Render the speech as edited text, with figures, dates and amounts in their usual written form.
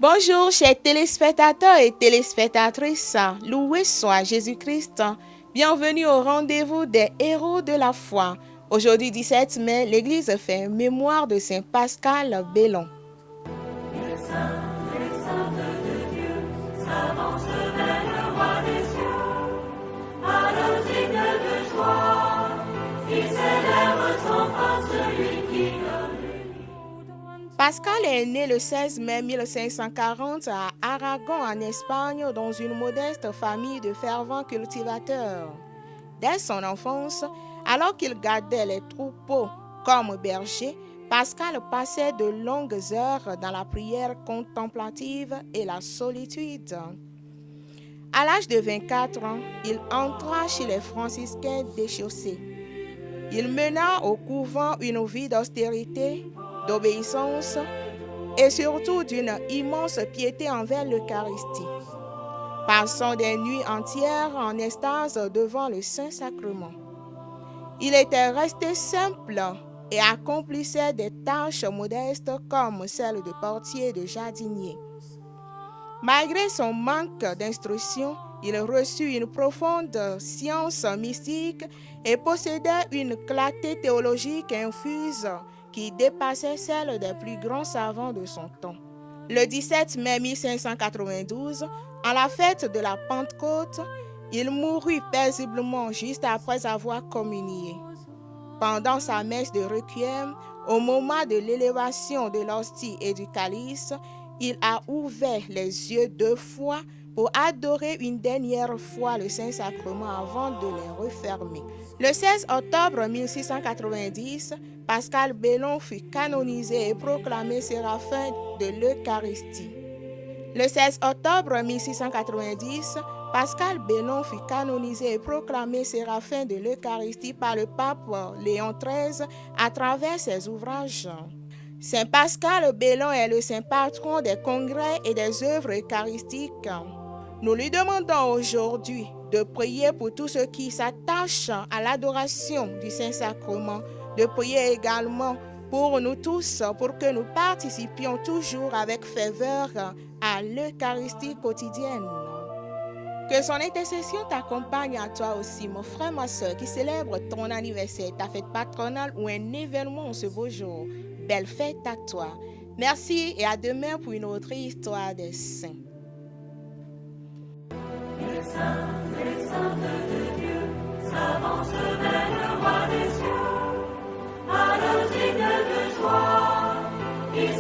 Bonjour, chers téléspectateurs et téléspectatrices. Loué soit Jésus-Christ. Bienvenue au rendez-vous des héros de la foi. Aujourd'hui, 17 mai, l'Église fait mémoire de Saint Pascal Bellon. Les saints de Dieu s'avancent vers le roi des cieux. À leur signe de joie, ils célèbrent sans fin celui qui donne. Pascal est né le 16 mai 1540 à Aragon, en Espagne, dans une modeste famille de fervents cultivateurs. Dès son enfance, alors qu'il gardait les troupeaux comme berger, Pascal passait de longues heures dans la prière contemplative et la solitude. À l'âge de 24 ans, il entra chez les franciscains déchaussés. Il mena au couvent une vie d'austérité, d'obéissance et surtout d'une immense piété envers l'Eucharistie, passant des nuits entières en extase devant le Saint-Sacrement. Il était resté simple et accomplissait des tâches modestes comme celle de portier et de jardinier. Malgré son manque d'instruction, il reçut une profonde science mystique et possédait une clarté théologique infuse qui dépassait celle des plus grands savants de son temps. Le 17 mai 1592, à la fête de la Pentecôte, il mourut paisiblement juste après avoir communié. Pendant sa messe de requiem, au moment de l'élévation de l'hostie et du calice, il a ouvert les yeux 2 fois pour adorer une dernière fois le Saint-Sacrement avant de les refermer. Le 16 octobre 1690, Pascal Bellon fut canonisé et proclamé séraphin de l'Eucharistie. Le 16 octobre 1690, Pascal Bellon fut canonisé et proclamé séraphin de l'Eucharistie par le pape Léon XIII à travers ses ouvrages. Saint Pascal Bellon est le saint patron des congrès et des œuvres eucharistiques. Nous lui demandons aujourd'hui de prier pour tous ceux qui s'attachent à l'adoration du Saint-Sacrement, de prier également pour nous tous, pour que nous participions toujours avec ferveur à l'Eucharistie quotidienne. Que son intercession t'accompagne à toi aussi, mon frère, ma soeur, qui célèbre ton anniversaire, ta fête patronale ou un événement ce beau jour. Belle fête à toi. Merci et à demain pour une autre histoire des saints. Les saints de Dieu s'avancent vers le roi des cieux. À leur signe de joie, ils